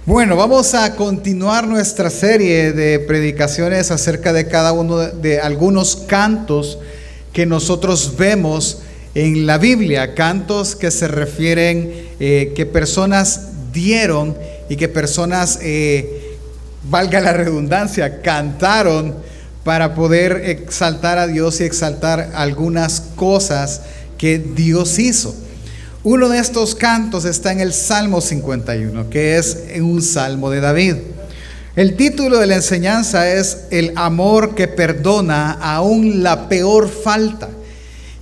Bueno, vamos a continuar nuestra serie de predicaciones acerca de cada uno de algunos cantos que nosotros vemos en la Biblia, cantos que se refieren que personas dieron y que personas, valga la redundancia, cantaron para poder exaltar a Dios y exaltar algunas cosas que Dios hizo. Uno de estos cantos está en el Salmo 51, que es un salmo de David. El título de la enseñanza es El amor que perdona aún la peor falta.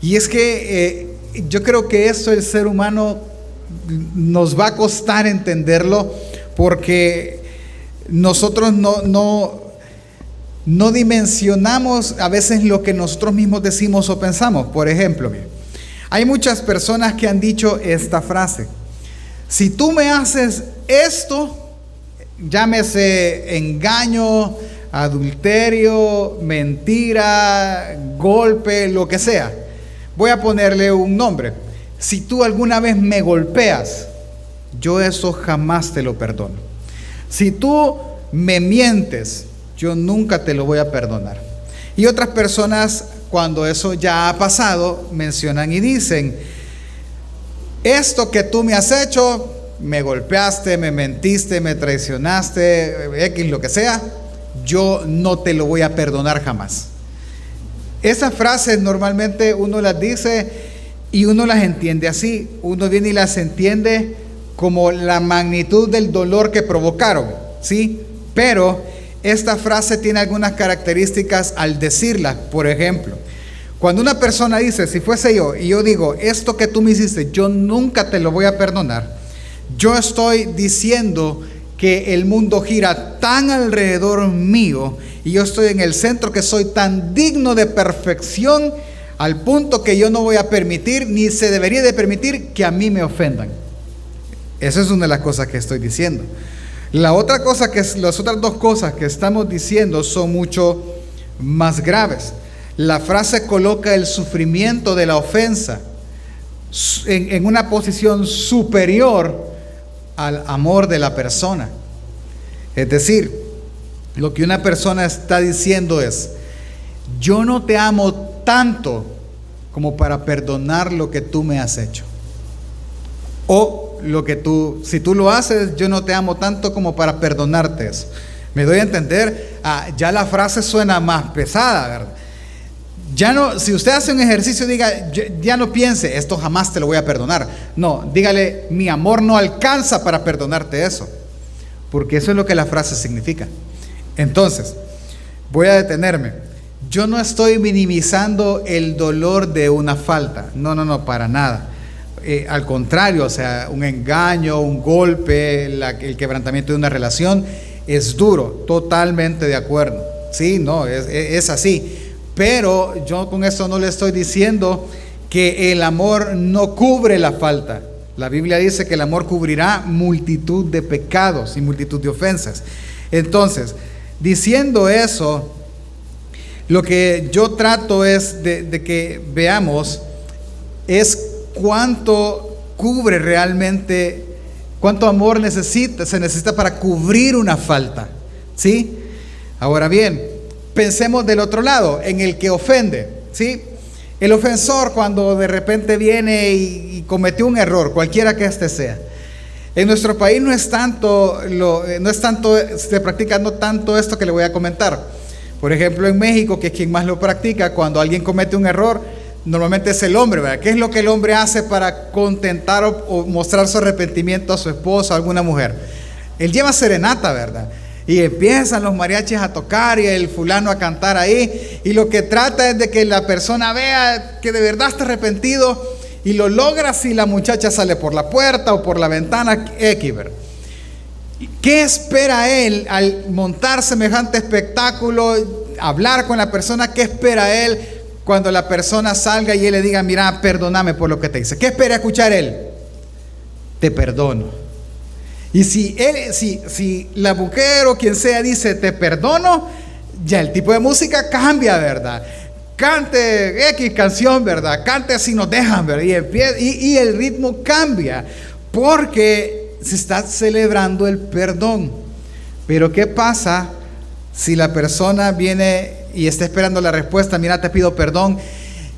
Y es que yo creo que eso el ser humano nos va a costar entenderlo, porque nosotros no dimensionamos a veces lo que nosotros mismos decimos o pensamos. Por ejemplo, hay muchas personas que han dicho esta frase: si tú me haces esto, llámese engaño, adulterio, mentira, golpe, lo que sea, voy a ponerle un nombre. Si tú alguna vez me golpeas, yo eso jamás te lo perdono. Si tú me mientes, yo nunca te lo voy a perdonar. Y otras personas, cuando eso ya ha pasado, mencionan y dicen: esto que tú me has hecho, me golpeaste, me mentiste, me traicionaste, X, lo que sea, yo no te lo voy a perdonar jamás. Esas frases normalmente uno las dice y uno las entiende así. Uno viene y las entiende como la magnitud del dolor que provocaron, ¿sí? Pero esta frase tiene algunas características al decirla. Por ejemplo, cuando una persona dice: si fuese yo y yo digo esto que tú me hiciste, yo nunca te lo voy a perdonar, yo estoy diciendo que el mundo gira tan alrededor mío y yo estoy en el centro, que soy tan digno de perfección al punto que yo no voy a permitir, ni se debería de permitir, que a mí me ofendan. Esa es una de las cosas que estoy diciendo. Las otras dos cosas que estamos diciendo son mucho más graves. La frase coloca el sufrimiento de la ofensa en una posición superior al amor de la persona. Es decir, lo que una persona está diciendo es: yo no te amo tanto como para perdonar lo que tú me has hecho. O si tú lo haces, yo no te amo tanto como para perdonarte eso. ¿Me doy a entender? Ya la frase suena más pesada, ¿verdad? Ya no, si usted hace un ejercicio, diga, ya no piense, esto jamás te lo voy a perdonar. No, dígale: mi amor no alcanza para perdonarte eso. Porque eso es lo que la frase significa. Entonces, voy a detenerme. Yo no estoy minimizando el dolor de una falta. No, para nada. Al contrario, o sea, un engaño, un golpe, el quebrantamiento de una relación es duro, totalmente de acuerdo. Sí, no, es así. Pero yo con esto no le estoy diciendo que el amor no cubre la falta. La Biblia dice que el amor cubrirá multitud de pecados y multitud de ofensas. Entonces, diciendo eso, lo que yo trato es de que veamos es cuánto cubre realmente, cuánto amor se necesita para cubrir una falta, ¿sí? Ahora bien, pensemos del otro lado, en el que ofende, ¿sí? El ofensor, cuando de repente viene y cometió un error, cualquiera que este sea. En nuestro país no es tanto, se practica no tanto esto que le voy a comentar. Por ejemplo, en México, que es quien más lo practica, cuando alguien comete un error, normalmente es el hombre, ¿verdad? ¿Qué es lo que el hombre hace para contentar o mostrar su arrepentimiento a su esposa o a alguna mujer? Él lleva serenata, ¿verdad? Y empiezan los mariachis a tocar y el fulano a cantar ahí. Y lo que trata es de que la persona vea que de verdad está arrepentido, y lo logra si la muchacha sale por la puerta o por la ventana, X, ¿verdad? ¿Qué espera él al montar semejante espectáculo, hablar con la persona? ¿Qué espera él cuando la persona salga y él le diga: mira, perdóname por lo que te hice? ¿Qué espera escuchar él? Te perdono. Y si la mujer o quien sea dice te perdono, ya el tipo de música cambia, ¿verdad? Cante X canción, ¿verdad? Cante Así Nos Dejan, ¿verdad? Y el ritmo cambia, porque se está celebrando el perdón. Pero ¿qué pasa si la persona viene y está esperando la respuesta? Mira, te pido perdón.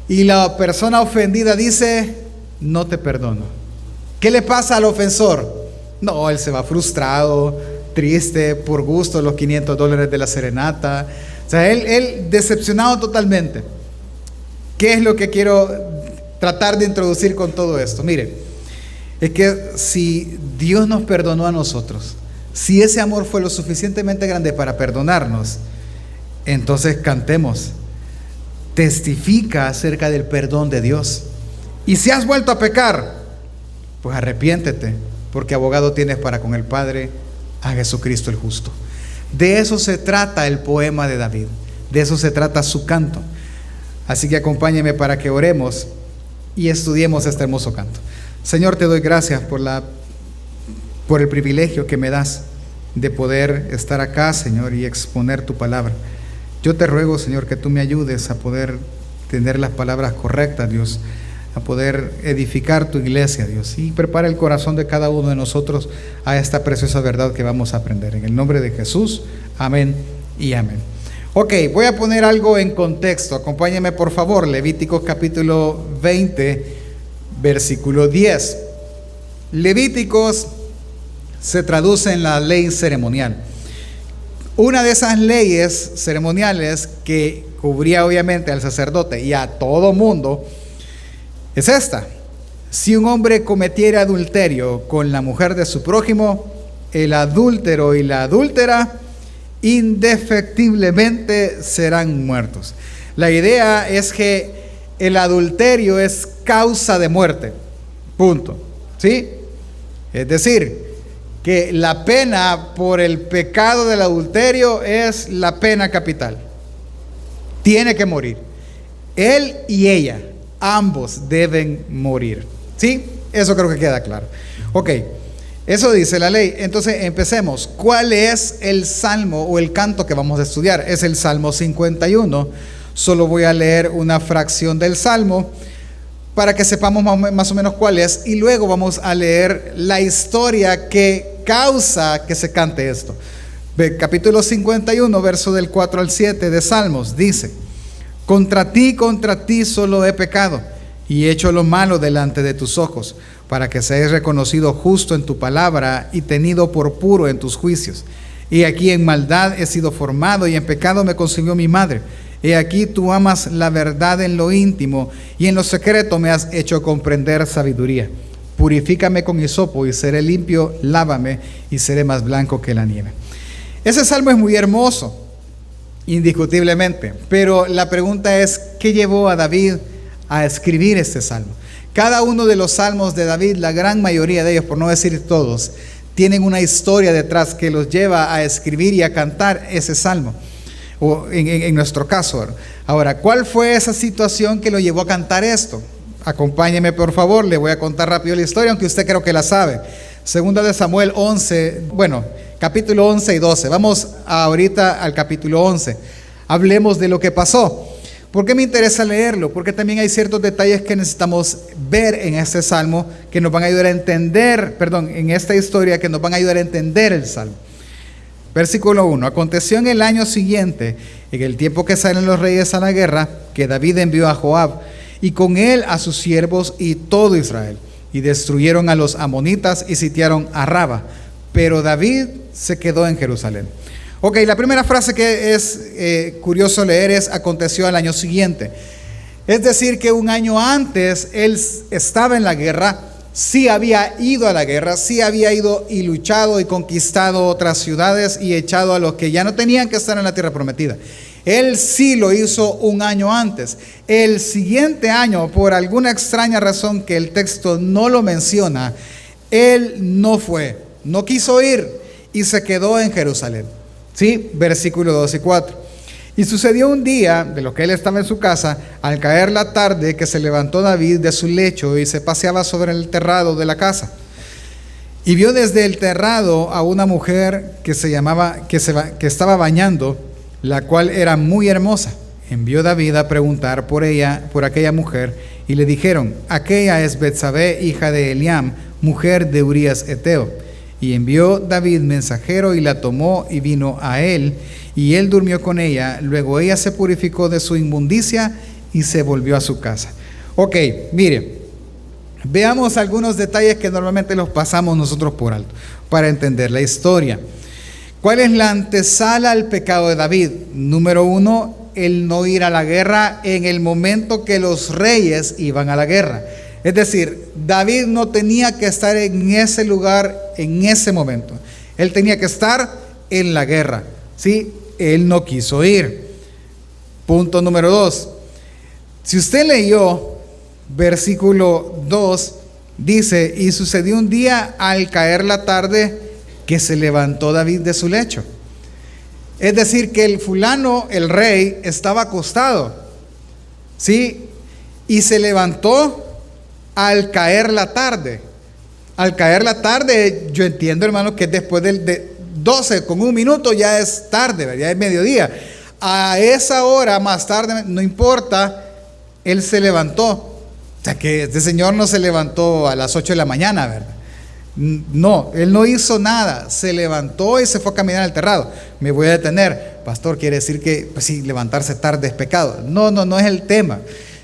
Y la persona ofendida dice, no te perdono. ¿Qué le pasa al ofensor? No, él se va frustrado, triste, por gusto, los $500 de la serenata. O sea, él decepcionado totalmente. ¿Qué es lo que quiero tratar de introducir con todo esto? Mire, es que si Dios nos perdonó a nosotros, si ese amor fue lo suficientemente grande para perdonarnos, entonces cantemos, testifica acerca del perdón de Dios. Y si has vuelto a pecar, pues arrepiéntete, porque abogado tienes para con el Padre, a Jesucristo el justo. De eso se trata el poema de David, de eso se trata su canto. Así que acompáñeme para que oremos y estudiemos este hermoso canto. Señor, te doy gracias por el privilegio que me das de poder estar acá, Señor, y exponer tu palabra. Yo te ruego, Señor, que tú me ayudes a poder tener las palabras correctas, Dios, a poder edificar tu iglesia, Dios, y prepara el corazón de cada uno de nosotros a esta preciosa verdad que vamos a aprender. En el nombre de Jesús, amén y amén. Ok, voy a poner algo en contexto. Acompáñenme, por favor, Levíticos capítulo 20, versículo 10. Levíticos se traduce en la ley ceremonial. Una de esas leyes ceremoniales que cubría obviamente al sacerdote y a todo mundo es esta: si un hombre cometiera adulterio con la mujer de su prójimo, el adúltero y la adúltera indefectiblemente serán muertos. La idea es que el adulterio es causa de muerte, punto, ¿sí? Es decir, que la pena por el pecado del adulterio es la pena capital. Tiene que morir. Él y ella, ambos deben morir. ¿Sí? Eso creo que queda claro. Ok, eso dice la ley. Entonces empecemos. ¿Cuál es el salmo o el canto que vamos a estudiar? Es el Salmo 51. Solo voy a leer una fracción del salmo para que sepamos más o menos cuál es, y luego vamos a leer la historia que causa que se cante esto. Capítulo 51, verso del 4 al 7 de Salmos, dice: contra ti solo he pecado, y he hecho lo malo delante de tus ojos, para que seas reconocido justo en tu palabra y tenido por puro en tus juicios. Y aquí en maldad he sido formado, y en pecado me concibió mi madre. He aquí tú amas la verdad en lo íntimo, y en lo secreto me has hecho comprender sabiduría. Purifícame con hisopo y seré limpio, lávame y seré más blanco que la nieve. Ese salmo es muy hermoso, indiscutiblemente, pero la pregunta es, ¿qué llevó a David a escribir este salmo? Cada uno de los salmos de David, la gran mayoría de ellos, por no decir todos, tienen una historia detrás que los lleva a escribir y a cantar ese salmo. O en nuestro caso. Ahora, ¿cuál fue esa situación que lo llevó a cantar esto? Acompáñeme, por favor, le voy a contar rápido la historia, aunque usted creo que la sabe. Segunda de Samuel 11, capítulo 11 y 12. Vamos ahorita al capítulo 11. Hablemos de lo que pasó. ¿Por qué me interesa leerlo? Porque también hay ciertos detalles que necesitamos ver en este salmo que nos van a ayudar a entender, en esta historia que nos van a ayudar a entender el salmo. Versículo 1. Aconteció en el año siguiente, en el tiempo que salen los reyes a la guerra, que David envió a Joab, y con él a sus siervos y todo Israel, y destruyeron a los amonitas y sitiaron a Raba. Pero David se quedó en Jerusalén. Ok, la primera frase que es curioso leer es: aconteció al año siguiente. Es decir, que un año antes él estaba en la guerra. Sí había ido a la guerra, sí había ido y luchado y conquistado otras ciudades y echado a los que ya no tenían que estar en la tierra prometida. Él sí lo hizo un año antes. El siguiente año, por alguna extraña razón que el texto no lo menciona, él no fue, no quiso ir y se quedó en Jerusalén. ¿Sí? Versículo 2 y 4. Y sucedió un día, de lo que él estaba en su casa, al caer la tarde, que se levantó David de su lecho y se paseaba sobre el terrado de la casa. Y vio desde el terrado a una mujer que estaba bañando, la cual era muy hermosa. Envió David a preguntar por aquella mujer, y le dijeron: aquella es Betsabé, hija de Eliam, mujer de Urías Eteo. Y envió David mensajero y la tomó y vino a él, y él durmió con ella. Luego ella se purificó de su inmundicia y se volvió a su casa. Ok, mire, veamos algunos detalles que normalmente los pasamos nosotros por alto para entender la historia. ¿Cuál es la antesala al pecado de David? Número 1, el no ir a la guerra en el momento que los reyes iban a la guerra. Es decir, David no tenía que estar en ese lugar en ese momento. Él tenía que estar en la guerra, ¿sí? Él no quiso ir. Punto número 2. Si usted leyó versículo 2, dice: y sucedió un día al caer la tarde que se levantó David de su lecho. Es decir, que el fulano, el rey, estaba acostado, ¿sí? Y se levantó al caer la tarde. Al caer la tarde, yo entiendo, hermano, que después de 12 con un minuto ya es tarde, ¿verdad? Ya es mediodía. A esa hora, más tarde, no importa, él se levantó. O sea, que este señor no se levantó a las 8 de la mañana, ¿verdad? No, él no hizo nada, se levantó y se fue a caminar al terrado. Me voy a detener, pastor, quiere decir que, pues sí, levantarse tarde es pecado. No es el tema.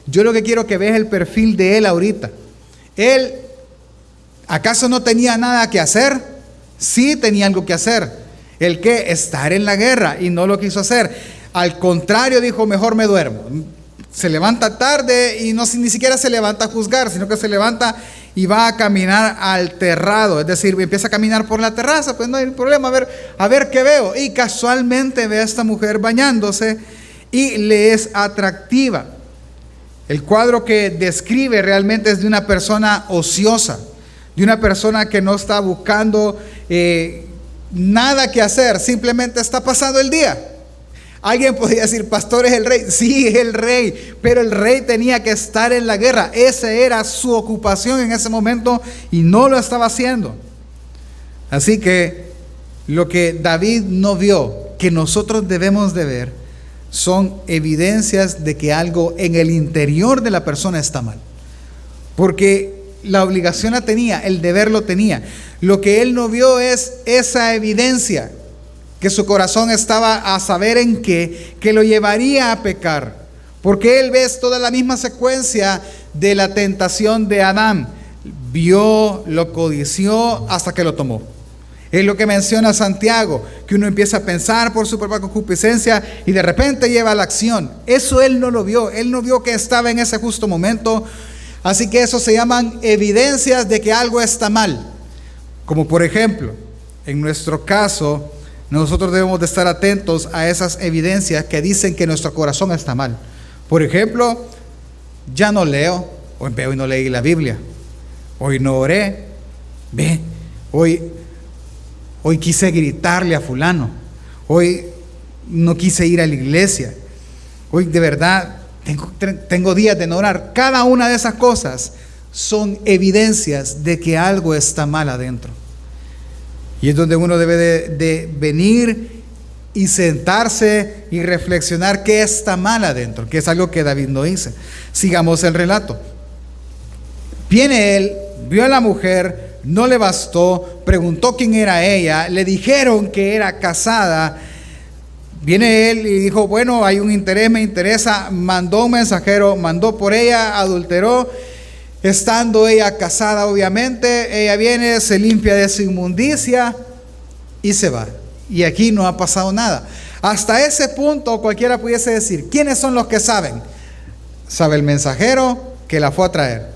Yo lo que quiero que veas el perfil de él ahorita. Él, ¿acaso no tenía nada que hacer? Sí tenía algo que hacer. ¿El qué? Estar en la guerra, y no lo quiso hacer. Al contrario, dijo: mejor me duermo. Se levanta tarde y ni siquiera se levanta a juzgar, sino que se levanta y va a caminar al terrado. Es decir, empieza a caminar por la terraza, pues no hay problema, a ver qué veo. Y casualmente ve a esta mujer bañándose y le es atractiva. El cuadro que describe realmente es de una persona ociosa, de una persona que no está buscando nada que hacer, simplemente está pasando el día. Alguien podría decir: pastor, ¿es el rey? Sí, es el rey, pero el rey tenía que estar en la guerra. Esa era su ocupación en ese momento y no lo estaba haciendo. Así que lo que David no vio, que nosotros debemos de ver, son evidencias de que algo en el interior de la persona está mal. Porque la obligación la tenía, el deber lo tenía. Lo que él no vio es esa evidencia, que su corazón estaba a saber en qué, que lo llevaría a pecar. Porque él ve toda la misma secuencia de la tentación de Adán. Vio, lo codició hasta que lo tomó. Es lo que menciona Santiago, que uno empieza a pensar por su propia concupiscencia y de repente lleva a la acción. Eso él no lo vio. Él no vio que estaba en ese justo momento. Así que eso se llaman evidencias de que algo está mal. Como por ejemplo, en nuestro caso, nosotros debemos de estar atentos a esas evidencias que dicen que nuestro corazón está mal. Por ejemplo, ya no leo, hoy veo y no leí la Biblia. Hoy no oré, hoy quise gritarle a fulano. Hoy no quise ir a la iglesia. Hoy de verdad tengo días de no orar. Cada una de esas cosas son evidencias de que algo está mal adentro. Y es donde uno debe de venir y sentarse y reflexionar qué está mal adentro, que es algo que David no hizo. Sigamos el relato. Viene él, vio a la mujer, no le bastó, preguntó quién era ella, le dijeron que era casada. Viene él y dijo: bueno, hay un interés, me interesa. Mandó un mensajero, mandó por ella, adulteró. Estando ella casada, obviamente, ella viene, se limpia de su inmundicia y se va. Y aquí no ha pasado nada. Hasta ese punto cualquiera pudiese decir: ¿quiénes son los que saben? Sabe el mensajero que la fue a traer.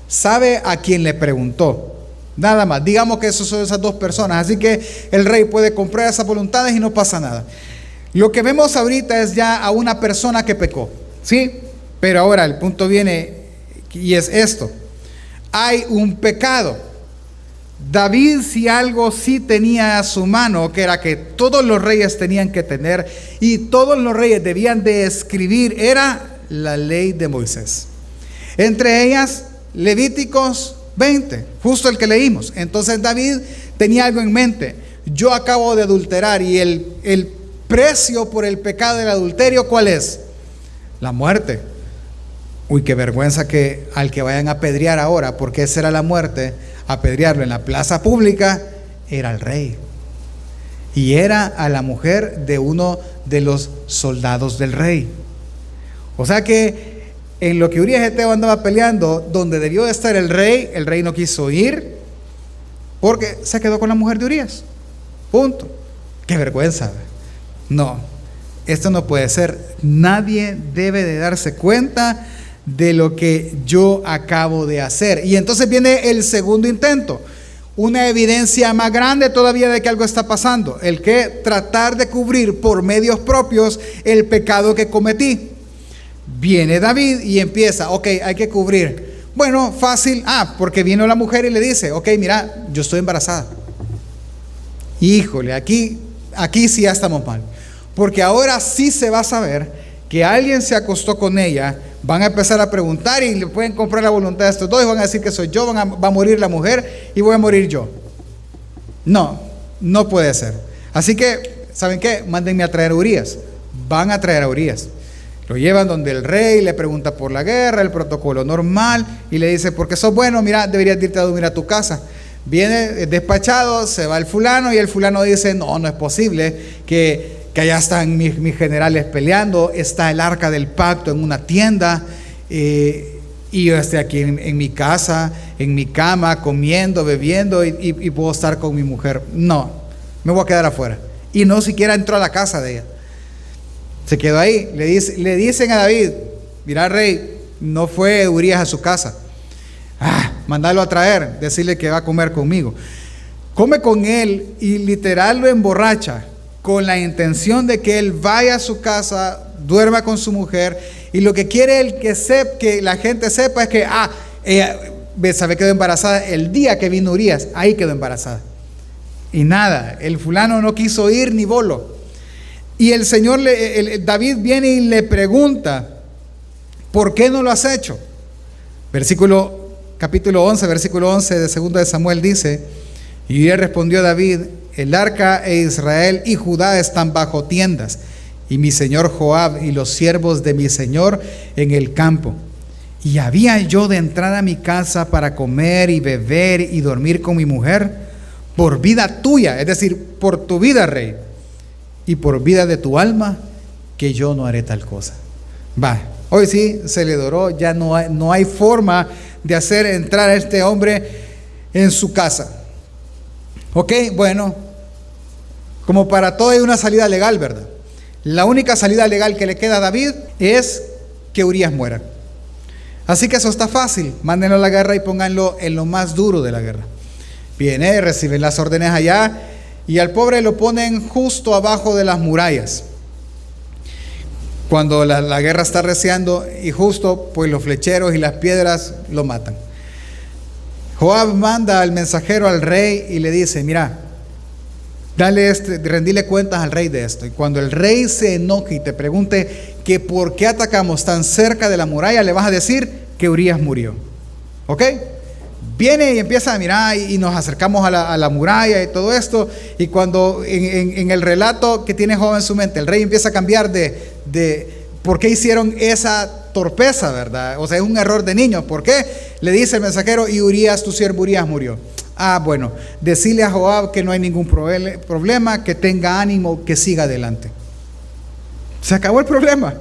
Sabe a quien le preguntó. Nada más. Digamos que esos son esas dos personas. Así que el rey puede comprar esas voluntades y no pasa nada. Lo que vemos ahorita es ya a una persona que pecó, ¿sí? Pero ahora el punto viene y es esto. Hay un pecado. David, si algo sí tenía a su mano, que era que todos los reyes tenían que tener y todos los reyes debían de escribir, era la ley de Moisés. Entre ellas, Levíticos 20, justo el que leímos. Entonces David tenía algo en mente. Yo acabo de adulterar y el precio por el pecado del adulterio, ¿cuál es? La muerte. Uy, qué vergüenza que al que vayan a apedrear ahora, porque esa era la muerte, apedrearlo en la plaza pública era al rey. Y era a la mujer de uno de los soldados del rey. O sea que en lo que Urías Eteo andaba peleando, donde debió de estar el rey no quiso ir porque se quedó con la mujer de Urías. Punto. Qué vergüenza. No, esto no puede ser. Nadie debe de darse cuenta de lo que yo acabo de hacer. Y entonces viene el segundo intento. Una evidencia más grande todavía de que algo está pasando. El que tratar de cubrir por medios propios el pecado que cometí. Viene David y empieza, ok, hay que cubrir. Bueno, fácil, porque vino la mujer y le dice, ok, mira, yo estoy embarazada. Híjole, aquí sí ya estamos mal. Porque ahora sí se va a saber que alguien se acostó con ella. Van a empezar a preguntar y le pueden comprar la voluntad de estos dos y van a decir que soy yo, va a morir la mujer y voy a morir yo. No, no puede ser. Así que, ¿saben qué? Mándenme a traer a Urías. Van a traer a Urías. Lo llevan donde el rey, le pregunta por la guerra, el protocolo normal, y le dice, porque sos bueno, mira, deberías irte a dormir a tu casa. Viene despachado, se va el fulano, y el fulano dice, no es posible que allá están mis generales peleando, está el arca del pacto en una tienda, y yo estoy aquí en mi casa, en mi cama, comiendo, bebiendo, y puedo estar con mi mujer. No, me voy a quedar afuera. Y no siquiera entró a la casa de ella. Se quedó ahí. Le dicen a David, mira rey, no fue Urías a su casa. Mandarlo a traer, decirle que va a comer conmigo. Come con él y literal lo emborracha con la intención de que él vaya a su casa, duerma con su mujer, y lo que quiere él que la gente sepa es que ella quedó embarazada el día que vino Urías, ahí quedó embarazada. Y nada, el fulano no quiso ir ni bolo. Y el Señor, David viene y le pregunta, ¿por qué no lo has hecho? Capítulo 11, versículo 11 de 2 de Samuel dice, y él respondió a David, el arca e Israel y Judá están bajo tiendas, y mi señor Joab y los siervos de mi señor en el campo. ¿Y había yo de entrar a mi casa para comer y beber y dormir con mi mujer? Por vida tuya, es decir, por tu vida, rey, y por vida de tu alma, que yo no haré tal cosa. Hoy sí se le doró, ya no hay forma de hacer entrar a este hombre en su casa. Ok, bueno, como para todo hay una salida legal, ¿verdad? La única salida legal que le queda a David es que Urías muera. Así que eso está fácil, mándenlo a la guerra y pónganlo en lo más duro de la guerra. Viene, reciben las órdenes allá, y al pobre lo ponen justo abajo de las murallas. Cuando la guerra está reciando, y justo pues los flecheros y las piedras lo matan. Joab manda al mensajero al rey y le dice, mira, rendile cuentas al rey de esto. Y cuando el rey se enoje y te pregunte que por qué atacamos tan cerca de la muralla, le vas a decir que Urías murió. ¿Ok? Viene y empieza a mirar y nos acercamos a la muralla y todo esto. Y cuando en el relato que tiene Joab en su mente, el rey empieza a cambiar de por qué hicieron esa torpeza, ¿verdad? O sea, es un error de niños. ¿Por qué? Le dice el mensajero, y Urías, tu siervo Urías murió. Bueno, decirle a Joab que no hay ningún problema, que tenga ánimo, que siga adelante. Se acabó el problema.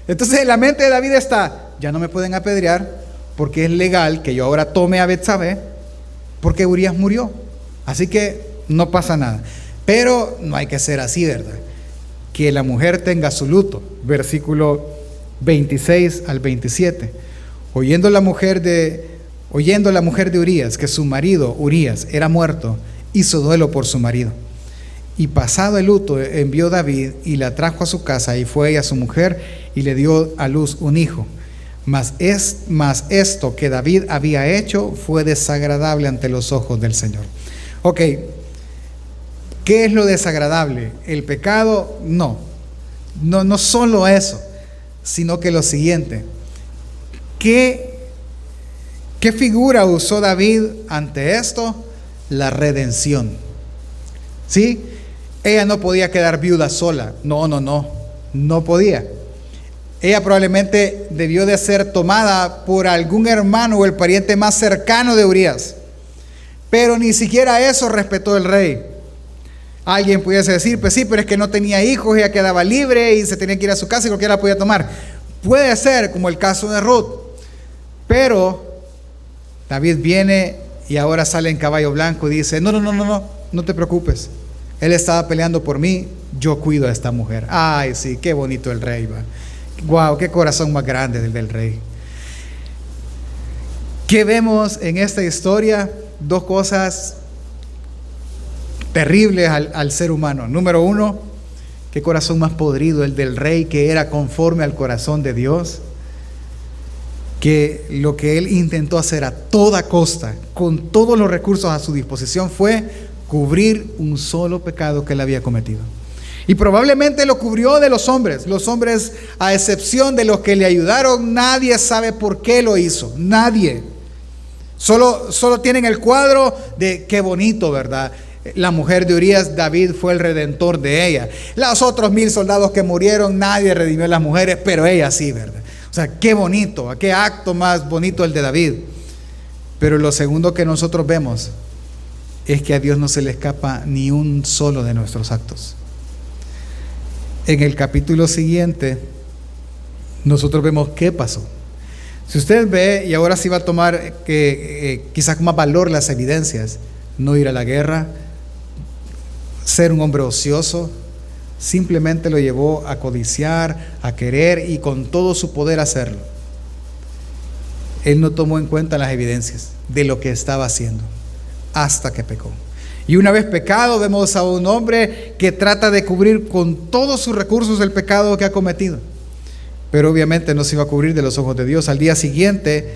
Entonces en la mente de David está, ya no me pueden apedrear, porque es legal que yo ahora tome a Betsabé, porque Urías murió. Así que no pasa nada. Pero no hay que ser así, ¿verdad? Que la mujer tenga su luto. Versículo 26 al 27. Oyendo la mujer de Urías que su marido Urías era muerto, hizo duelo por su marido. Y pasado el luto envió David y la trajo a su casa, y fue ella su mujer y le dio a luz un hijo. Mas esto que David había hecho fue desagradable ante los ojos del Señor. Ok, ¿qué es lo desagradable? ¿El pecado? No solo eso, sino que lo siguiente. ¿Qué figura usó David ante esto? La redención. ¿Sí? Ella no podía quedar viuda sola. No podía. Ella probablemente debió de ser tomada por algún hermano o el pariente más cercano de Urías. Pero ni siquiera eso respetó el rey. Alguien pudiese decir, pues sí, pero es que no tenía hijos, ella quedaba libre y se tenía que ir a su casa y cualquiera la podía tomar. Puede ser, como el caso de Ruth. Pero David viene y ahora sale en caballo blanco y dice, no te preocupes. Él estaba peleando por mí, yo cuido a esta mujer. Ay, sí, qué bonito el rey, va. Wow, qué corazón más grande el del rey. ¿Qué vemos en esta historia? Dos cosas terribles al ser humano. Número uno, qué corazón más podrido el del rey, que era conforme al corazón de Dios, que lo que él intentó hacer a toda costa, con todos los recursos a su disposición, fue cubrir un solo pecado que él había cometido. Y probablemente lo cubrió de los hombres. Los hombres, a excepción de los que le ayudaron, nadie sabe por qué lo hizo. Nadie. Solo tienen el cuadro de qué bonito, ¿verdad? La mujer de Urías, David fue el redentor de ella. Los otros 1000 soldados que murieron, nadie redimió a las mujeres, pero ella sí, ¿verdad? O sea, qué bonito, qué acto más bonito el de David. Pero lo segundo que nosotros vemos es que a Dios no se le escapa ni un solo de nuestros actos. En el capítulo siguiente, nosotros vemos qué pasó. Si usted ve, y ahora sí va a tomar quizás con más valor las evidencias, no ir a la guerra, ser un hombre ocioso, simplemente lo llevó a codiciar, a querer y con todo su poder hacerlo. Él no tomó en cuenta las evidencias de lo que estaba haciendo hasta que pecó. Y una vez pecado, vemos a un hombre que trata de cubrir con todos sus recursos el pecado que ha cometido. Pero obviamente no se iba a cubrir de los ojos de Dios. Al día siguiente,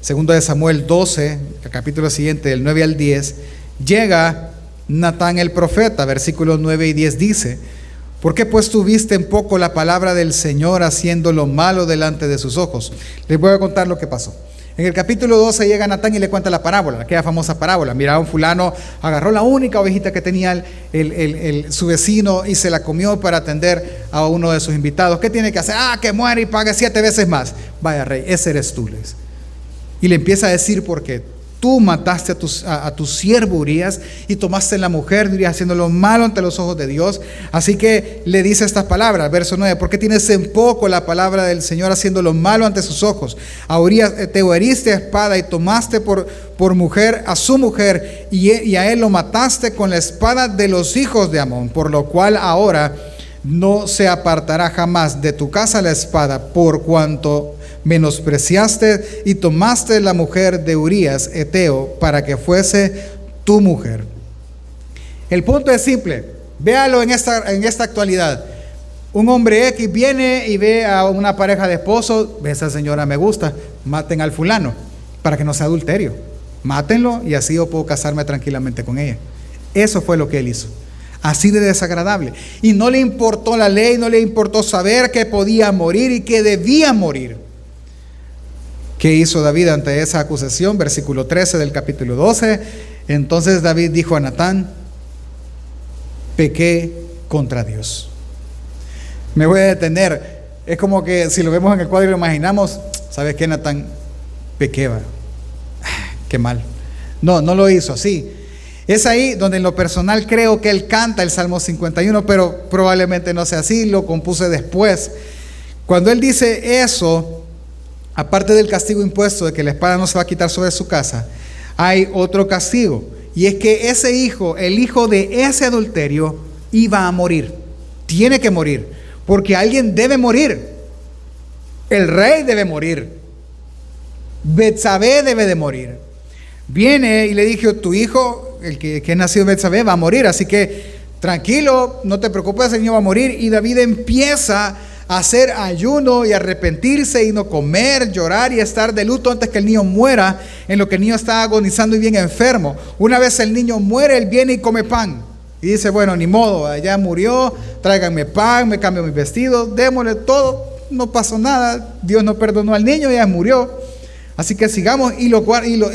2 Samuel 12, el capítulo siguiente, del 9 al 10, llega Natán el profeta, versículos 9 y 10 dice: ¿por qué pues tuviste en poco la palabra del Señor haciendo lo malo delante de sus ojos? Les voy a contar lo que pasó. En el capítulo 12 llega Natán y le cuenta la parábola, aquella famosa parábola. Mira, un fulano agarró la única ovejita que tenía su vecino y se la comió para atender a uno de sus invitados. ¿Qué tiene que hacer? Que muere y pague 7 veces más. Vaya rey, ese eres tú, les. Y le empieza a decir por qué. Tú mataste a tu siervo Urías y tomaste la mujer de Urías haciendo lo malo ante los ojos de Dios. Así que le dice estas palabras, verso 9: ¿por qué tienes en poco la palabra del Señor haciendo lo malo ante sus ojos? A Urías te heriste a espada y tomaste por mujer a su mujer y a él lo mataste con la espada de los hijos de Amón, por lo cual ahora no se apartará jamás de tu casa la espada, por cuanto menospreciaste y tomaste la mujer de Urías Eteo para que fuese tu mujer. El punto es simple, véalo en esta actualidad. Un hombre X viene y ve a una pareja de esposos, ve, esa señora me gusta, maten al fulano para que no sea adulterio, mátenlo y así yo puedo casarme tranquilamente con ella. Eso fue lo que él hizo. Así de desagradable. Y no le importó la ley, no le importó saber que podía morir y que debía morir. ¿Qué hizo David ante esa acusación? Versículo 13 del capítulo 12. Entonces David dijo a Natán: pequé contra Dios. Me voy a detener. Es como que si lo vemos en el cuadro y lo imaginamos, ¿sabes qué, Natán? Pequé, va. Qué mal. No lo hizo así. Es ahí donde en lo personal creo que él canta el Salmo 51, pero probablemente no sea así, lo compuse después. Cuando él dice eso, aparte del castigo impuesto de que la espada no se va a quitar sobre su casa, hay otro castigo. Y es que ese hijo, el hijo de ese adulterio, iba a morir. Tiene que morir. Porque alguien debe morir. El rey debe morir. Betsabé debe de morir. Viene y le dijo: tu hijo, el que es nacido de Betsabé, va a morir. Así que tranquilo, no te preocupes, el niño va a morir. Y David empieza hacer ayuno y arrepentirse y no comer, llorar y estar de luto antes que el niño muera, en lo que el niño está agonizando y bien enfermo. Una vez el niño muere, él viene y come pan y dice: bueno, ni modo, ya murió, tráiganme pan, me cambio mis vestidos, démosle todo, no pasó nada, Dios no perdonó al niño, ya murió, así que sigamos. Y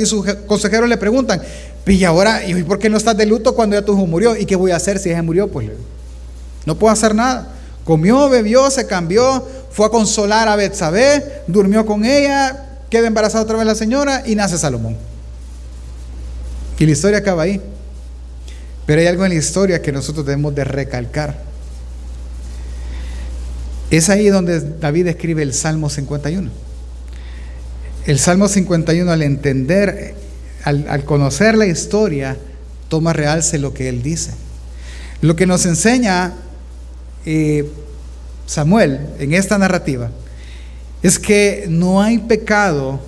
sus consejeros le preguntan: y ahora, ¿y por qué no estás de luto cuando ya tu hijo murió? ¿Y qué voy a hacer si ya murió? Pues no puedo hacer nada. Comió, bebió, se cambió, fue a consolar a Betsabé, durmió con ella, queda embarazada otra vez la señora y nace Salomón. Y la historia acaba ahí. Pero hay algo en la historia que nosotros debemos de recalcar. Es ahí donde David escribe el Salmo 51. El Salmo 51, al entender, al conocer la historia, toma realce lo que él dice. Lo que nos enseña Samuel en esta narrativa es que no hay pecado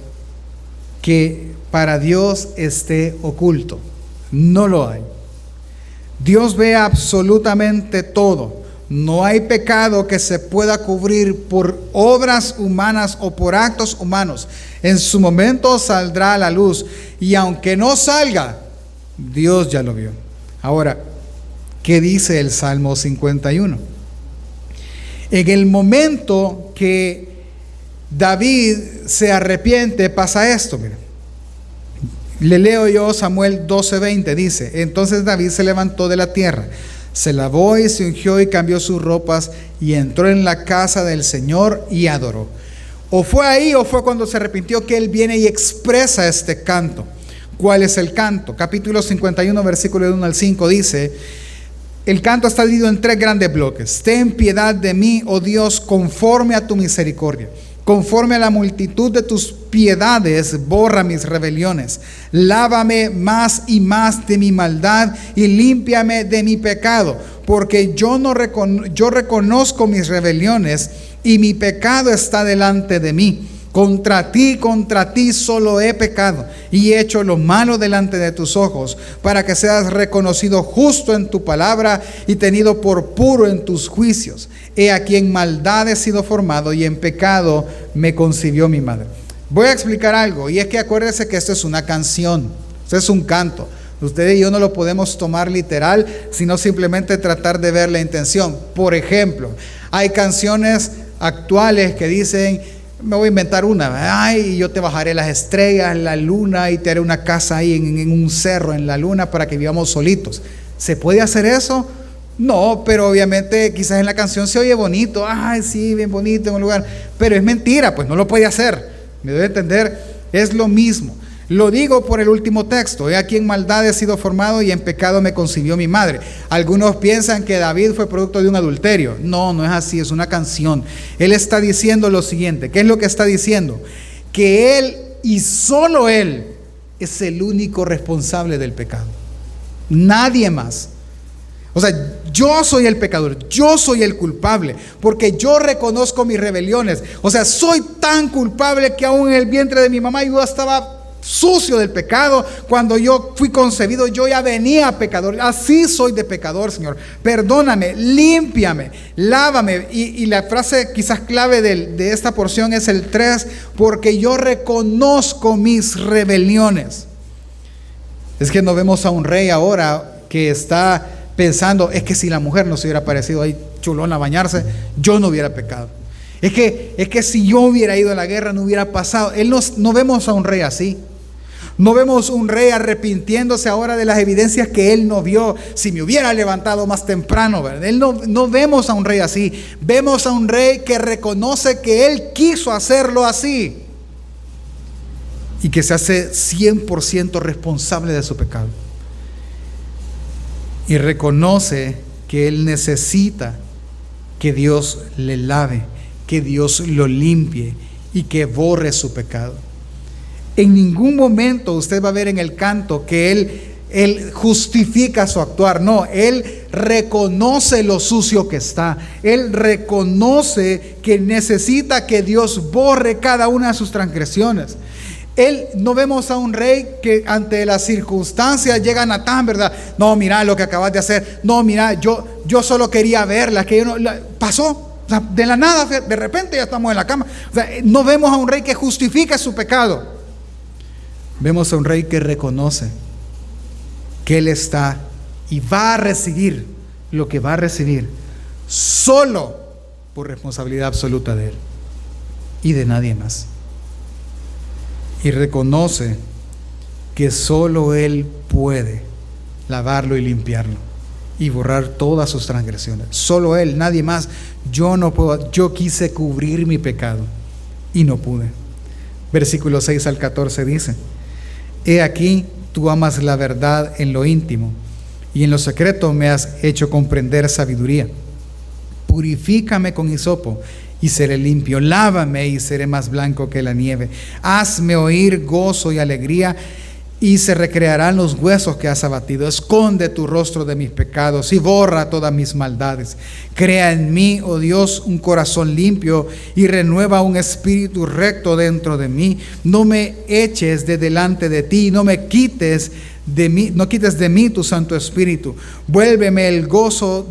que para Dios esté oculto. No lo hay. Dios ve absolutamente todo. No hay pecado que se pueda cubrir por obras humanas o por actos humanos. En su momento saldrá a la luz. Y aunque no salga, Dios ya lo vio. Ahora, ¿qué dice el Salmo 51? En el momento que David se arrepiente, pasa esto, mira. Le leo yo Samuel 12:20, dice: entonces David se levantó de la tierra, se lavó y se ungió y cambió sus ropas y entró en la casa del Señor y adoró. O fue ahí o fue cuando se arrepintió que él viene y expresa este canto. ¿Cuál es el canto? Capítulo 51, versículo 1 al 5 dice: el canto está dividido en 3 grandes bloques. Ten piedad de mí, oh Dios, conforme a tu misericordia. Conforme a la multitud de tus piedades, borra mis rebeliones. Lávame más y más de mi maldad y límpiame de mi pecado. Porque yo reconozco mis rebeliones y mi pecado está delante de mí. Contra ti solo he pecado y he hecho lo malo delante de tus ojos, para que seas reconocido justo en tu palabra y tenido por puro en tus juicios. He aquí en maldad he sido formado y en pecado me concibió mi madre. Voy a explicar algo, y es que acuérdense que esto es una canción, esto es un canto. Usted y yo no lo podemos tomar literal, sino simplemente tratar de ver la intención. Por ejemplo, hay canciones actuales que dicen: me voy a inventar una, ay, yo te bajaré las estrellas, la luna, y te haré una casa ahí en un cerro, en la luna, para que vivamos solitos. ¿Se puede hacer eso? No, pero obviamente quizás en la canción se oye bonito, ay, sí, bien bonito en un lugar, pero es mentira, pues no lo puede hacer. Me debe entender, es lo mismo. Lo digo por el último texto: he aquí en maldad he sido formado y en pecado me concibió mi madre. Algunos piensan que David fue producto de un adulterio. No, no es así, es una canción. Él está diciendo lo siguiente. ¿Qué es lo que está diciendo? Que él y solo él es el único responsable del pecado. Nadie más. O sea, yo soy el pecador, yo soy el culpable, porque yo reconozco mis rebeliones. O sea, soy tan culpable que aún en el vientre de mi mamá yo estaba sucio del pecado. Cuando yo fui concebido, yo ya venía pecador. Así soy de pecador, Señor. Perdóname, límpiame, lávame. Y la frase quizás clave de esta porción es el 3: porque yo reconozco mis rebeliones. Es que no vemos a un rey ahora que está pensando: es que si la mujer no se hubiera parecido ahí chulona a bañarse, yo no hubiera pecado. Es que si yo hubiera ido a la guerra no hubiera pasado. No vemos a un rey así. No vemos un rey arrepintiéndose ahora de las evidencias que él no vio. Si me hubiera levantado más temprano, ¿verdad? No vemos a un rey así. Vemos a un rey que reconoce que él quiso hacerlo así y que se hace 100% responsable de su pecado. Y reconoce que él necesita que Dios le lave, que Dios lo limpie y que borre su pecado. En ningún momento usted va a ver en el canto que él justifica su actuar. No, él reconoce lo sucio que está. Él reconoce que necesita que Dios borre cada una de sus transgresiones. No vemos a un rey que ante las circunstancias llega a Natán, ¿verdad? No, mira lo que acabas de hacer. No, mira, yo solo quería verla, que pasó. O sea, de la nada, de repente ya estamos en la cama. O sea, no vemos a un rey que justifica su pecado. Vemos a un rey que reconoce que él está y va a recibir lo que va a recibir solo por responsabilidad absoluta de él y de nadie más. Y reconoce que solo él puede lavarlo y limpiarlo y borrar todas sus transgresiones. Solo él, nadie más. Yo no puedo. Yo quise cubrir mi pecado y no pude. Versículos 6 al 14 dice: he aquí Tú amas la verdad en lo íntimo, y en lo secreto me has hecho comprender sabiduría. Purifícame con hisopo y seré limpio. Lávame y seré más blanco que la nieve. Hazme oír gozo y alegría, y se recrearán los huesos que has abatido. Esconde tu rostro de mis pecados y borra todas mis maldades. Crea en mí, oh Dios, un corazón limpio, y renueva un espíritu recto dentro de mí. No me eches de delante de ti, no quites de mí tu Santo Espíritu. Devuélveme el gozo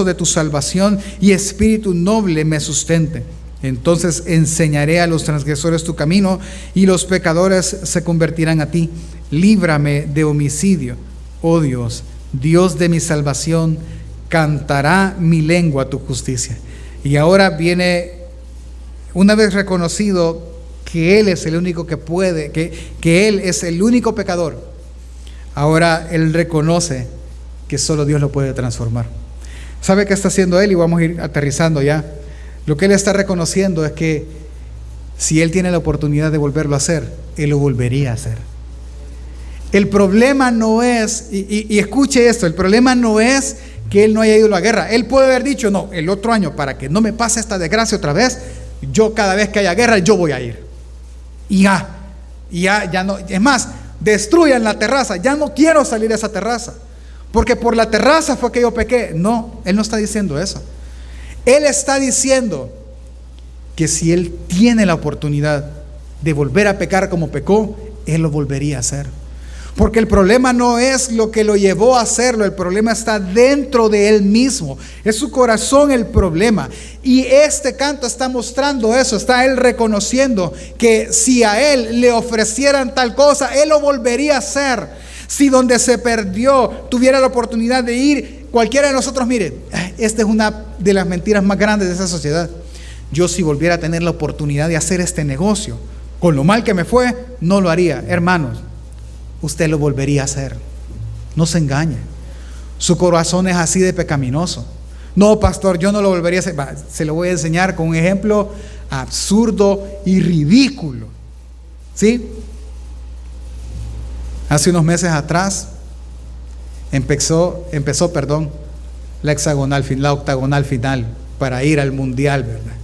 de tu salvación, y espíritu noble me sustente. Entonces enseñaré a los transgresores tu camino, y los pecadores se convertirán a ti. Líbrame de homicidio, oh Dios, Dios de mi salvación. Cantará mi lengua tu justicia. Y ahora viene, una vez reconocido que Él es el único que puede, que Él es el único pecador, ahora Él reconoce que solo Dios lo puede transformar. ¿Sabe qué está haciendo Él? Y vamos a ir aterrizando ya. Lo que Él está reconociendo es que si Él tiene la oportunidad de volverlo a hacer, Él lo volvería a hacer. El problema no es, y escuche esto, el problema no es que Él no haya ido a la guerra. Él puede haber dicho, no, el otro año, para que no me pase esta desgracia otra vez, yo cada vez que haya guerra, yo voy a ir. Y ya no, es más, destruyan la terraza, ya no quiero salir de esa terraza, porque por la terraza fue que yo pequé. No, Él no está diciendo eso. Él está diciendo que si Él tiene la oportunidad de volver a pecar como pecó, Él lo volvería a hacer. Porque el problema no es lo que lo llevó a hacerlo, el problema está dentro de Él mismo. Es su corazón el problema. Y este canto está mostrando eso, está Él reconociendo que si a Él le ofrecieran tal cosa, Él lo volvería a hacer. Si donde se perdió tuviera la oportunidad de ir, cualquiera de nosotros, mire, esta es una de las mentiras más grandes de esa sociedad. Yo, si volviera a tener la oportunidad de hacer este negocio, con lo mal que me fue, no lo haría. Hermanos, usted lo volvería a hacer. No se engañe. Su corazón es así de pecaminoso. No, pastor, yo no lo volvería a hacer. Se lo voy a enseñar con un ejemplo absurdo y ridículo. ¿Sí? Hace unos meses atrás empezó, la octagonal final para ir al mundial, ¿verdad?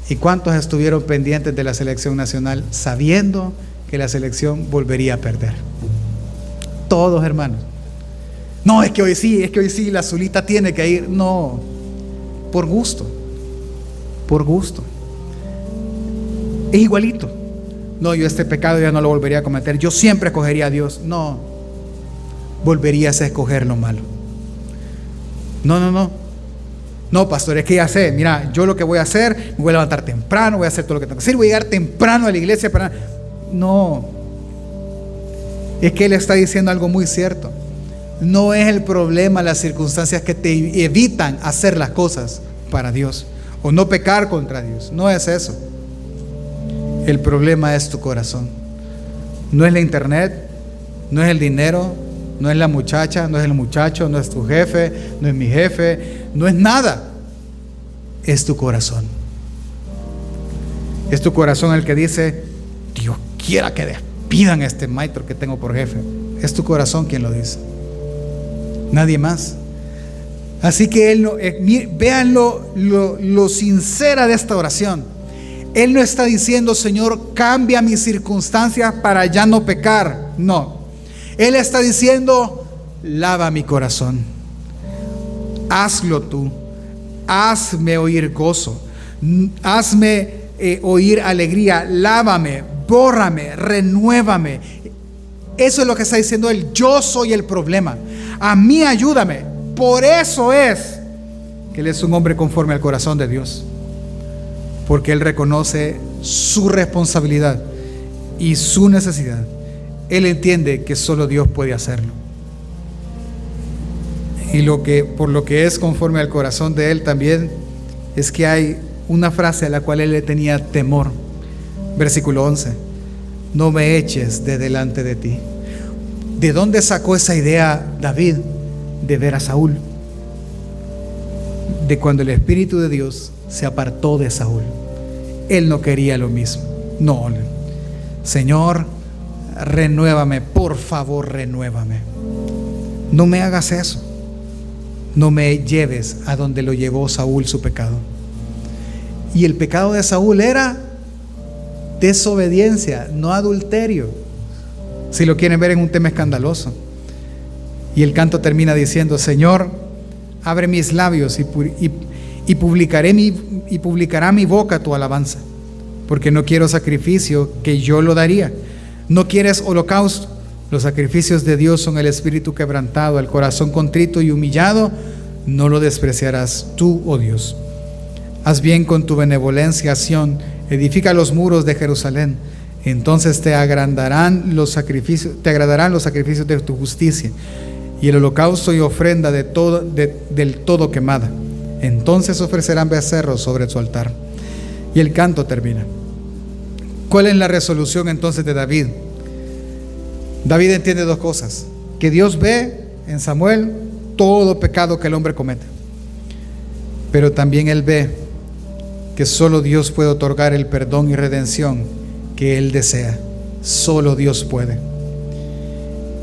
¿Y cuántos estuvieron pendientes de la selección nacional sabiendo que la selección volvería a perder? Todos, hermanos. No, es que hoy sí, la azulita tiene que ir. No, por gusto. Es igualito. No, yo este pecado ya no lo volvería a cometer. Yo siempre escogería a Dios. No, volverías a escoger lo malo. No, pastor, es que ya sé. Mira, yo lo que voy a hacer, me voy a levantar temprano, voy a hacer todo lo que tengo que hacer, voy a llegar temprano a la iglesia para... No, es que Él está diciendo algo muy cierto. No es el problema las circunstancias que te evitan hacer las cosas para Dios o no pecar contra Dios. No es eso. El problema es tu corazón. No es la internet, no es el dinero, no es la muchacha, no es el muchacho, no es tu jefe, no es mi jefe, no es nada. Es tu corazón. Es tu corazón el que dice: Dios quiera que despidan a este maestro que tengo por jefe. Es tu corazón quien lo dice, nadie más. Así que vean lo sincera de esta oración. Él no está diciendo: Señor, cambia mis circunstancias para ya no pecar. No, Él está diciendo: lava mi corazón, hazlo tú, hazme oír gozo, hazme oír alegría, lávame, bórrame, renuévame. Eso es lo que está diciendo Él. Yo soy el problema, a mí ayúdame. Por eso es que Él es un hombre conforme al corazón de Dios, porque Él reconoce su responsabilidad y su necesidad. Él entiende que solo Dios puede hacerlo. Y por lo que es conforme al corazón de Él también es que hay una frase a la cual Él le tenía temor. Versículo 11: no me eches de delante de ti. ¿De dónde sacó esa idea David de ver a Saúl? De cuando el Espíritu de Dios se apartó de Saúl. Él no quería lo mismo. No, Señor, renuévame, por favor, renuévame. No me hagas eso. No me lleves a donde lo llevó Saúl su pecado. Y el pecado de Saúl era desobediencia, no adulterio. Si lo quieren ver en un tema escandaloso. Y el canto termina diciendo: Señor, abre mis labios y publicará mi boca tu alabanza, porque no quiero sacrificio, que yo lo daría. No quieres holocausto. Los sacrificios de Dios son el espíritu quebrantado, el corazón contrito y humillado no lo despreciarás tú, oh Dios. Haz bien con tu benevolencia, Sión, edifica los muros de Jerusalén. Entonces te agradarán los sacrificios de tu justicia, y el holocausto y ofrenda del todo quemada. Entonces ofrecerán becerros sobre su altar. Y el canto termina. ¿Cuál es la resolución entonces de David? David entiende dos cosas: que Dios ve en Samuel todo pecado que el hombre comete, pero también él ve que solo Dios puede otorgar el perdón y redención que él desea. Solo Dios puede.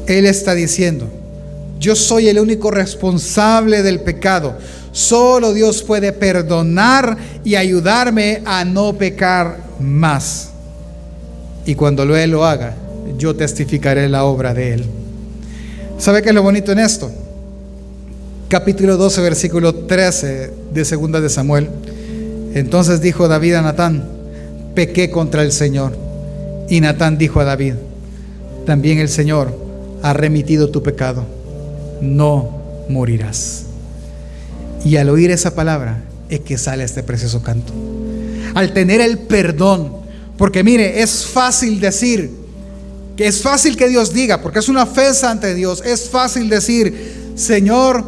Él está diciendo: yo soy el único responsable del pecado. Solo Dios puede perdonar y ayudarme a no pecar más. Y cuando Él lo haga, yo testificaré la obra de Él. ¿Sabe qué es lo bonito en esto? Capítulo 12, versículo 13 de 2 de Samuel. Entonces dijo David a Natán: pequé contra el Señor. Y Natán dijo a David: también el Señor ha remitido tu pecado, no morirás. Y al oír esa palabra es que sale este precioso canto. Al tener el perdón, porque mire, es fácil decir, que es fácil que Dios diga, porque es una ofensa ante Dios. Es fácil decir, Señor,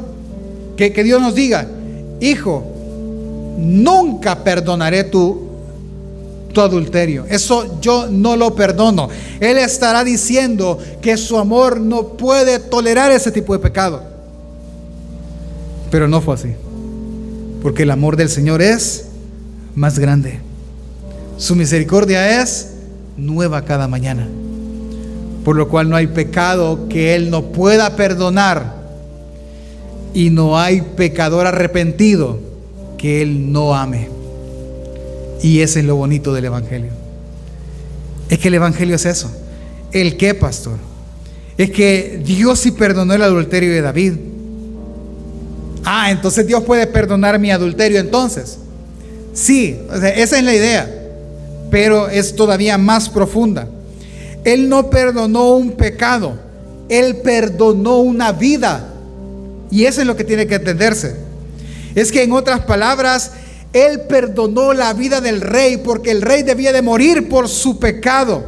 que Dios nos diga: hijo, nunca perdonaré tu adulterio. Eso yo no lo perdono. Él estará diciendo que su amor no puede tolerar ese tipo de pecado. Pero no fue así, porque el amor del Señor es más grande. Su misericordia es nueva cada mañana, por lo cual no hay pecado que Él no pueda perdonar, y no hay pecador arrepentido que Él no ame. Y ese es lo bonito del Evangelio. Es que el Evangelio es eso. ¿El qué, pastor? Es que Dios sí perdonó el adulterio de David. Entonces Dios puede perdonar mi adulterio entonces. Sí, o sea, esa es la idea, pero es todavía más profunda. Él no perdonó un pecado, Él perdonó una vida. Y eso es lo que tiene que entenderse. Es que, en otras palabras, Él perdonó la vida del rey, porque el rey debía de morir por su pecado,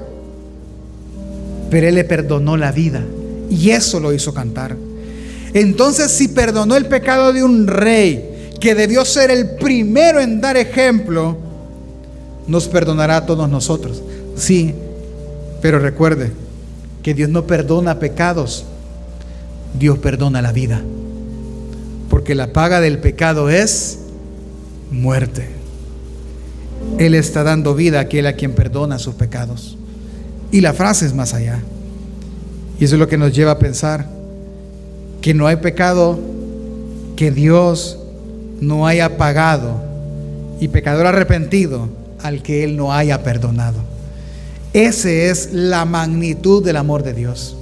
pero Él le perdonó la vida, y eso lo hizo cantar. Entonces, si perdonó el pecado de un rey que debió ser el primero en dar ejemplo, nos perdonará a todos nosotros. Sí, pero recuerde que Dios no perdona pecados, Dios perdona la vida, porque la paga del pecado es muerte. Él está dando vida a aquel a quien perdona sus pecados. Y la frase es más allá. Y eso es lo que nos lleva a pensar que no hay pecado que Dios no haya pagado, y pecador arrepentido al que Él no haya perdonado. Esa es la magnitud del amor de Dios.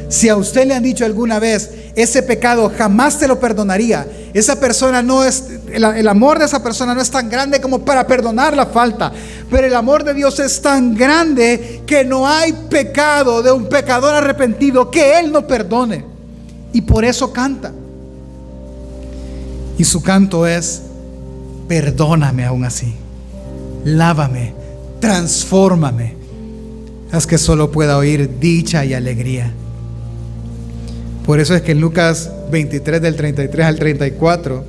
Si a usted le han dicho alguna vez: ese pecado jamás te lo perdonaría, esa persona no es, el amor de esa persona no es tan grande como para perdonar la falta. Pero el amor de Dios es tan grande que no hay pecado de un pecador arrepentido que Él no perdone. Y por eso canta. Y su canto es: perdóname aún así, lávame, transfórmame, haz que solo pueda oír dicha y alegría. Por eso es que en Lucas 23, del 33 al 34,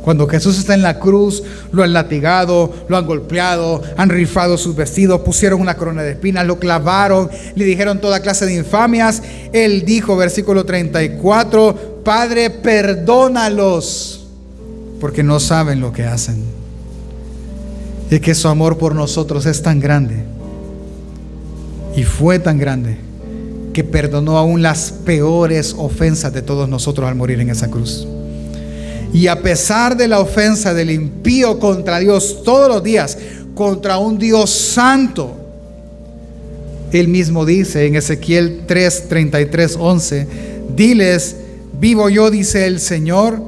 cuando Jesús está en la cruz, lo han latigado, lo han golpeado, han rifado sus vestidos, pusieron una corona de espinas, lo clavaron, le dijeron toda clase de infamias. Él dijo, versículo 34: Padre, perdónalos, porque no saben lo que hacen. Es que su amor por nosotros es tan grande. Y fue tan grande que perdonó aún las peores ofensas de todos nosotros al morir en esa cruz. Y a pesar de la ofensa del impío contra Dios todos los días, contra un Dios santo, Él mismo dice en Ezequiel 3:33-11, diles, vivo yo, dice el Señor,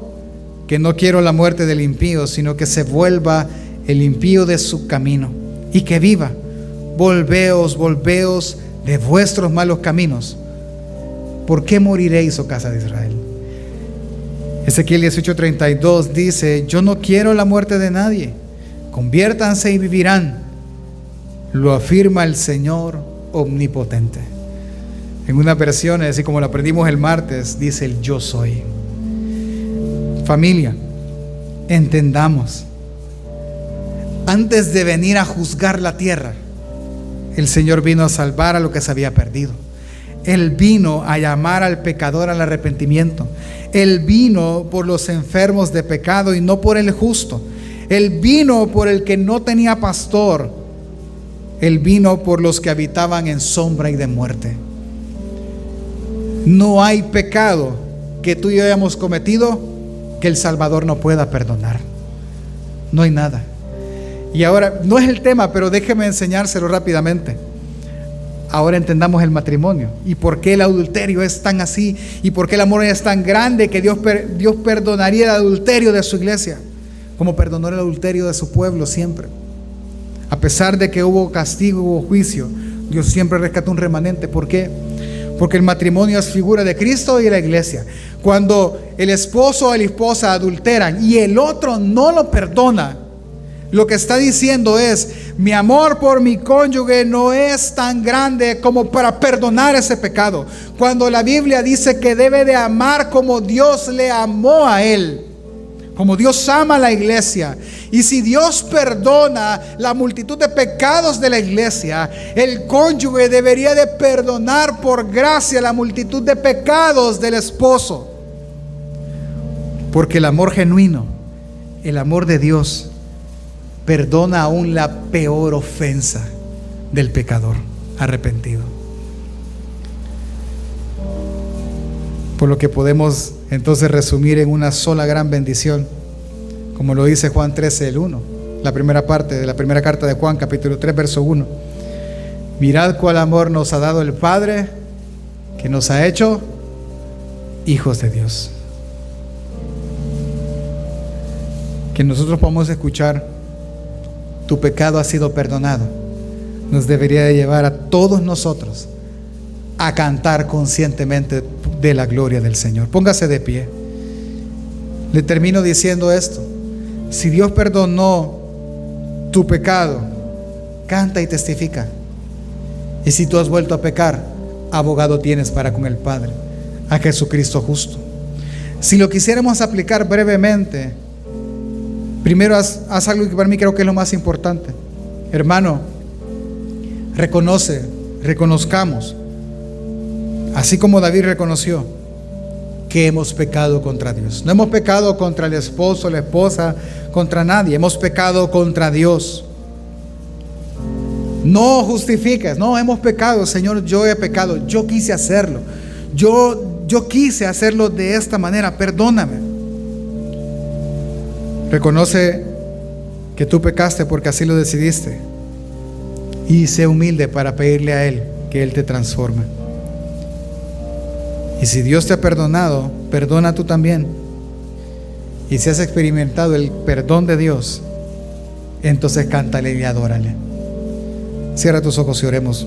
que no quiero la muerte del impío, sino que se vuelva el impío de su camino y que viva. Volveos de vuestros malos caminos. ¿Por qué moriréis, oh casa de Israel? Ezequiel 18:32 dice, yo no quiero la muerte de nadie, conviértanse y vivirán. Lo afirma el Señor omnipotente. En una versión, así como lo aprendimos el martes, dice el yo soy. Familia, entendamos, antes de venir a juzgar la tierra, el Señor vino a salvar a lo que se había perdido. Él vino a llamar al pecador al arrepentimiento. Él vino por los enfermos de pecado y no por el justo. Él vino por el que no tenía pastor. Él vino por los que habitaban en sombra y de muerte. No hay pecado que tú y yo hayamos cometido que el Salvador no pueda perdonar. No hay nada. Y ahora, no es el tema, pero déjeme enseñárselo rápidamente. Ahora entendamos el matrimonio y por qué el adulterio es tan así y por qué el amor es tan grande que Dios perdonaría el adulterio de su iglesia, como perdonó el adulterio de su pueblo siempre. A pesar de que hubo castigo, hubo juicio, Dios siempre rescató un remanente. ¿Por qué? Porque el matrimonio es figura de Cristo y de la iglesia. Cuando el esposo o la esposa adulteran y el otro no lo perdona, lo que está diciendo es, mi amor por mi cónyuge no es tan grande como para perdonar ese pecado. Cuando la Biblia dice que debe de amar como Dios le amó a él, como Dios ama a la iglesia. Y si Dios perdona la multitud de pecados de la iglesia, el cónyuge debería de perdonar por gracia la multitud de pecados del esposo. Porque el amor genuino, el amor de Dios, perdona aún la peor ofensa del pecador arrepentido. Por lo que podemos entonces resumir en una sola gran bendición, como lo dice Juan 13:1, la primera parte de la primera carta de Juan, capítulo 3, verso 1. Mirad cuál amor nos ha dado el Padre, que nos ha hecho hijos de Dios. Que nosotros podamos escuchar, tu pecado ha sido perdonado, nos debería de llevar a todos nosotros a cantar conscientemente de la gloria del Señor. Póngase de pie. Le termino diciendo esto: si Dios perdonó tu pecado, canta y testifica. Y si tú has vuelto a pecar, abogado tienes para con el Padre, a Jesucristo justo. Si lo quisiéramos aplicar brevemente, primero haz algo que para mí creo que es lo más importante. Hermano, reconozcamos, así como David reconoció que hemos pecado contra Dios. No hemos pecado contra el esposo, la esposa, contra nadie. Hemos pecado contra Dios. No justifiques, no, hemos pecado, Señor, yo he pecado, yo quise hacerlo. Yo quise hacerlo de esta manera, perdóname. Reconoce que tú pecaste porque así lo decidiste y sé humilde para pedirle a Él que Él te transforme. Y si Dios te ha perdonado, perdona tú también. Y si has experimentado el perdón de Dios, entonces cántale y adórale. Cierra tus ojos y oremos.